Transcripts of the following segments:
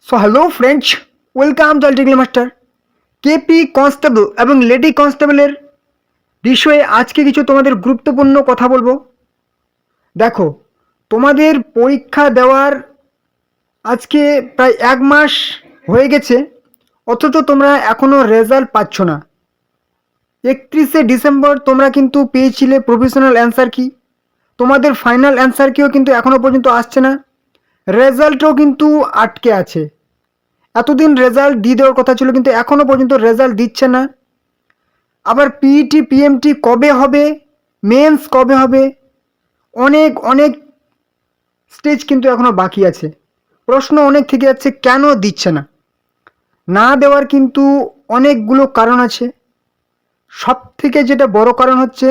So hello friends, welcome to আলটিগ্লি master. KP constable এবং lady কনস্টেবলের বিষয়ে আজকে কিছু তোমাদের গুরুত্বপূর্ণ কথা বলবো। দেখো, তোমাদের পরীক্ষা দেওয়ার আজকে প্রায় 1 মাস হয়ে গেছে, অথচ তোমরা এখনও রেজাল্ট পাচ্ছ না। 31শে ডিসেম্বর তোমরা কিন্তু পেয়েছিলে প্রফেশনাল অ্যান্সার কি, তোমাদের ফাইনাল অ্যান্সার কিও কিন্তু এখনও পর্যন্ত আসছে না, রেজাল্টও কিন্তু আটকে আছে। এতদিন রেজাল্ট দিয়ে দেওয়ার কথা ছিল, কিন্তু এখনও পর্যন্ত রেজাল্ট দিচ্ছে না। আবার পিইটি পিএমটি কবে হবে, মেন্স কবে হবে, অনেক অনেক স্টেজ কিন্তু এখনও বাকি আছে। প্রশ্ন অনেক থেকে যাচ্ছে, কেন দিচ্ছে না? না দেওয়ার কিন্তু অনেকগুলো কারণ আছে। সব থেকে যেটা বড় কারণ হচ্ছে,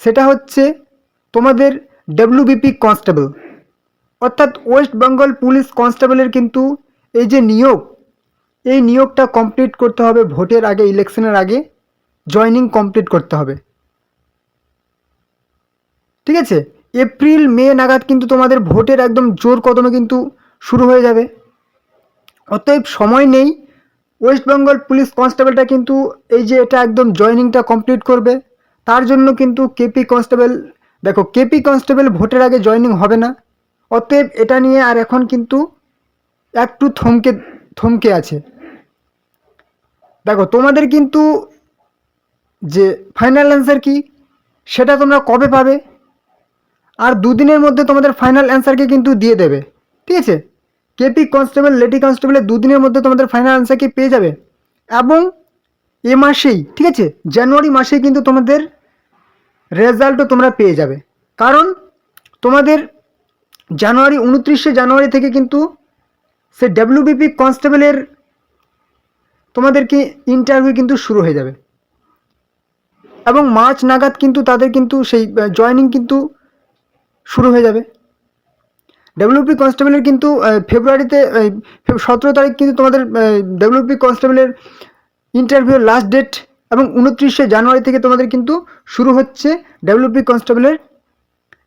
সেটা হচ্ছে তোমাদের ডব্লিউবিপি কনস্টেবল, অর্থাৎ ওয়েস্ট বেঙ্গল পুলিশ কনস্টেবলের কিন্তু এই যে নিয়োগ, এই নিয়োগটা কমপ্লিট করতে হবে ভোটের আগে, ইলেকশনের আগে জয়নিং কমপ্লিট করতে হবে। ঠিক আছে, এপ্রিল মে নাগাদ কিন্তু তোমাদের ভোটের একদম জোর কদমে কিন্তু শুরু হয়ে যাবে। অতএব সময় নেই। ওয়েস্ট বেঙ্গল পুলিশ কনস্টেবলটা কিন্তু এই যে এটা একদম জয়নিংটা কমপ্লিট করবে, তার জন্য কিন্তু কেপি কনস্টেবল, দেখো কেপি কনস্টেবল ভোটের আগে জয়নিং হবে না। অতএব এটা নিয়ে আর এখন কিন্তু একটু থমকে থমকে আছে। দেখো, তোমাদের কিন্তু যে ফাইনাল অ্যান্সার কি, সেটা তোমরা কবে পাবে? আর দুদিনের মধ্যে তোমাদের ফাইনাল অ্যান্সারকে কিন্তু দিয়ে দেবে। ঠিক আছে, কেপি কনস্টেবল লেডি কনস্টেবলের দুদিনের মধ্যে তোমাদের ফাইনাল অ্যান্সারকে পেয়ে যাবে। এবং এ মাসেই, ঠিক আছে, জানুয়ারি মাসেই কিন্তু তোমাদের রেজাল্টও তোমরা পেয়ে যাবে। কারণ তোমাদের 29শে জানুয়ারি থেকে কিন্তু সে ডব্লিউবিপি কনস্টেবলের তোমাদেরকে ইন্টারভিউ কিন্তু শুরু হয়ে যাবে, এবং মার্চ নাগাদ কিন্তু তাদের কিন্তু সেই জয়নিং কিন্তু শুরু হয়ে যাবে। ডব্লিউপি কনস্টেবলের কিন্তু ফেব্রুয়ারিতে 17 তারিখ কিন্তু তোমাদের ডব্লিউপি কনস্টেবলের ইন্টারভিউর লাস্ট ডেট, এবং 29শে জানুয়ারি থেকে তোমাদের কিন্তু শুরু হচ্ছে ডব্লিউপি কনস্টেবলের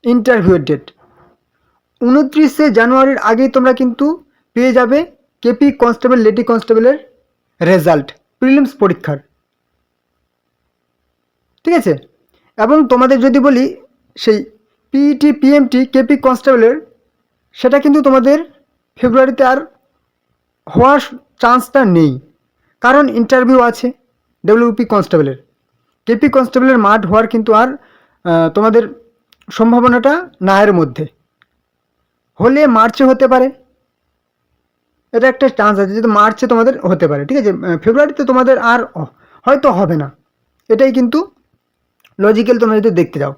ইন্টারভিউয়ের ডেট। 29শে জানুয়ারির আগেই তোমরা কিন্তু পেয়ে যাবে কেপি কনস্টেবল লেডি কনস্টেবলের রেজাল্ট, প্রিলিমস পরীক্ষার। ঠিক আছে, এবং তোমাদের যদি বলি সেই পিইটি পিএমটি কেপি কনস্টেবলের, সেটা কিন্তু তোমাদের ফেব্রুয়ারিতে আর হওয়ার চান্সটা নেই, কারণ ইন্টারভিউ আছে ডব্লিউপি কনস্টেবলের। কেপি কনস্টেবলের মাঠ হওয়ার কিন্তু আর তোমাদের সম্ভাবনাটা না এর মধ্যে। হলে মার্চে হতে পারে, এটা একটা চান্স আছে, যেহেতু মার্চে তোমাদের হতে পারে। ঠিক আছে, ফেব্রুয়ারিতে তোমাদের আর হয়তো হবে না, এটাই কিন্তু লজিক্যাল তোমরা যদি দেখতে যাও।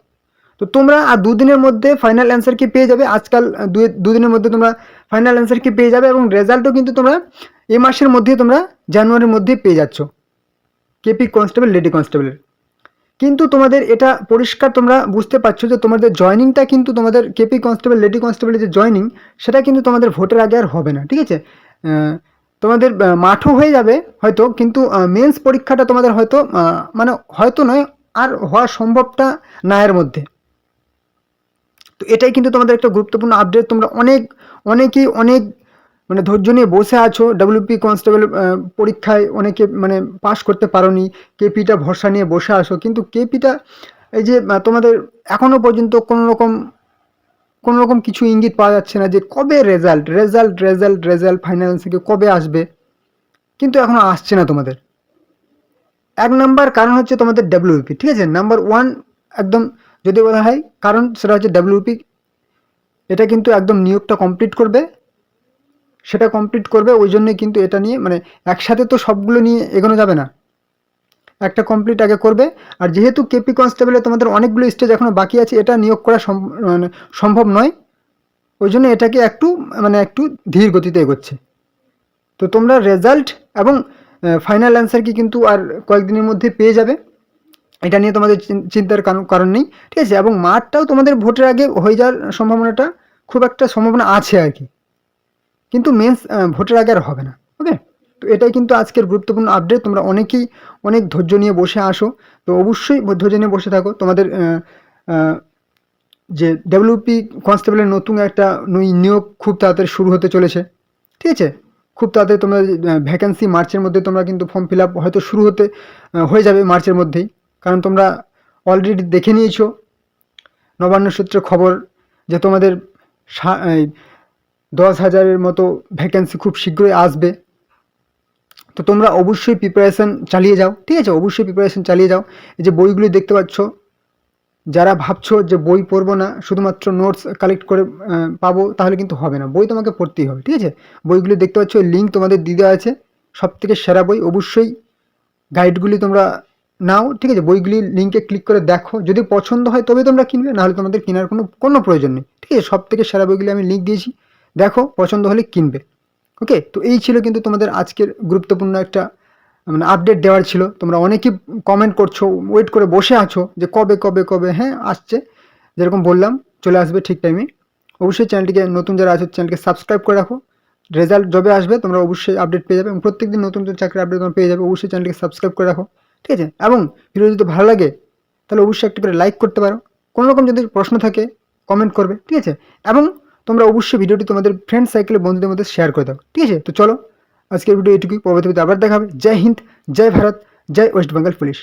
তো তোমরা আর দুদিনের মধ্যে ফাইনাল অ্যান্সার কি পেয়ে যাবে। আজকাল দুদিনের মধ্যে তোমরা ফাইনাল অ্যান্সার কি পেয়ে যাবে, এবং রেজাল্টও কিন্তু তোমরা এই মাসের মধ্যেই তোমরা জানুয়ারির মধ্যেই পেয়ে যাচ্ছ কেপি কনস্টেবল লেডি কনস্টেবলের। কিন্তু তোমাদের এটা পরিষ্কার তোমরা বুঝতে পারছো যে তোমাদের জয়নিংটা কিন্তু তোমাদের কেপি কনস্টেবল লেডি কনস্টেবলের যে জয়নিং, সেটা কিন্তু তোমাদের ভোটের আগে আর হবে না। ঠিক আছে, তোমাদের মাঠও হয়ে যাবে হয়তো, কিন্তু মেন্স পরীক্ষাটা তোমাদের হয়তো মানে হয়তো নয়, আর হওয়া সম্ভবটা না এর মধ্যে। তো এটাই কিন্তু তোমাদের একটা গুরুত্বপূর্ণ আপডেট। তোমরা অনেকেই অনেক মানে ধৈর্য নিয়ে বসে আছো ডব্লিউপি কনস্টেবল পরীক্ষায়, অনেকে মানে পাস করতে পারোনি, কেপিটা ভরসা নিয়ে বসে আসো, কিন্তু কেপিটা এই যে তোমাদের এখনও পর্যন্ত কোনো রকম কিছু ইঙ্গিত পাওয়া যাচ্ছে না যে কবে result result result result final থেকে কবে আসবে, কিন্তু এখনও আসছে না তোমাদের। এক নাম্বার কারণ হচ্ছে তোমাদের ডব্লিউপি। ঠিক আছে, নাম্বার ওয়ান একদম যদি বলা হয় কারণ, সেটা হচ্ছে ডব্লিউপি। এটা কিন্তু একদম নিয়োগটা কমপ্লিট করবে, সেটা কমপ্লিট করবে, ওই জন্যই কিন্তু এটা নিয়ে মানে একসাথে তো সবগুলো নিয়ে এগোনো যাবে না, একটা কমপ্লিট আগে করবে। আর যেহেতু কেপি কনস্টেবলে তোমাদের অনেকগুলো স্টেজ এখনও বাকি আছে, এটা নিয়োগ করা মানে সম্ভব নয়, ওই জন্য এটাকে একটু ধীর গতিতে এগোচ্ছে। তো তোমরা রেজাল্ট এবং ফাইনাল অ্যান্সার কি কিন্তু আর কয়েকদিনের মধ্যে পেয়ে যাবে, এটা নিয়ে তোমাদের চিন্তার কারণ নেই। ঠিক আছে, এবং মাঠটাও তোমাদের ভোটের আগে হয়ে যাওয়ার সম্ভাবনাটা খুব একটা সম্ভাবনা আছে আর কি, কিন্তু মেন্স ভোটের আগে আর হবে না। ওকে, তো এটাই কিন্তু আজকের গুরুত্বপূর্ণ আপডেট। তোমরা অনেকেই অনেক ধৈর্য নিয়ে বসে আসো, তো অবশ্যই ধৈর্য নিয়ে বসে থাকো। তোমাদের যে ডব্লিউপি কনস্টেবলের নতুন একটা নিয়োগ খুব তাড়াতাড়ি শুরু হতে চলেছে। ঠিক আছে, খুব তাড়াতাড়ি তোমরা ভ্যাকেন্সি মার্চের মধ্যে তোমরা কিন্তু ফর্ম ফিল আপ হয়তো শুরু হয়ে যাবে মার্চের মধ্যেই, কারণ তোমরা অলরেডি দেখে নিয়েছো নবান্ন সূত্রে খবর যে তোমাদের 10,000-এর মতো ভ্যাকেন্সি খুব শীঘ্রই আসবে। তো তোমরা অবশ্যই প্রিপারেশান চালিয়ে যাও, ঠিক আছে, অবশ্যই প্রিপারেশান চালিয়ে যাও। এই যে বইগুলি দেখতে পাচ্ছ, যারা ভাবছো যে বই পড়বো না, শুধুমাত্র নোটস কালেক্ট করে পাবো, তাহলে কিন্তু হবে না, বই তোমাকে পড়তেই হবে, ঠিক আছে। বইগুলি দেখতে পাচ্ছ, লিঙ্ক তোমাদের দিয়ে দেওয়া আছে, সব থেকে সেরা বই। অবশ্যই গাইডগুলি তোমরা নাও, ঠিক আছে, বইগুলি লিঙ্কে ক্লিক করে দেখো, যদি পছন্দ হয় তবে তোমরা কিনবে, নাহলে তোমাদের কেনার কোনো প্রয়োজন নেই, ঠিক আছে। সব থেকে সেরা বইগুলি আমি লিঙ্ক দিয়েছি, দেখো, পছন্দ হলে কিনবে। ওকে, তো এই ছিল কিন্তু তোমাদের আজকের গুরুত্বপূর্ণ একটা মানে আপডেট দেওয়ার ছিল। তোমরা অনেকেই কমেন্ট করছো, ওয়েট করে বসে আছো যে কবে কবে কবে, হ্যাঁ আসছে, যেরকম বললাম চলে আসবে ঠিক টাইমে। অবশ্যই চ্যানেলটিকে, নতুন যারা আছে চ্যানেলকে সাবস্ক্রাইব করে রাখো, রেজাল্ট যবে আসবে তোমরা অবশ্যই আপডেট পেয়ে যাবে, এবং প্রত্যেকদিন নতুন নতুন চাকরির আপডেট তোমরা পেয়ে যাবে। অবশ্যই চ্যানেলটিকে সাবস্ক্রাইব করে রাখো, ঠিক আছে। এবং ভিডিও যদি ভালো লাগে তাহলে অবশ্যই একটা করে লাইক করতে পারো, কোনো রকম যদি প্রশ্ন থাকে কমেন্ট করবে, ঠিক আছে। এবং তোমরা অবশ্যই ভিডিওটি তোমাদের ফ্রেন্ড সাইকেলে, বন্ধুদের মধ্যে শেয়ার করে দাও, ঠিক আছে। তো চলো, আজকের ভিডিও এটুকুই, পরবর্তী ভিডিও আবার দেখা হবে। জয় হিন্দ, জয় ভারত, জয় ওয়েস্ট বেঙ্গল পুলিশ।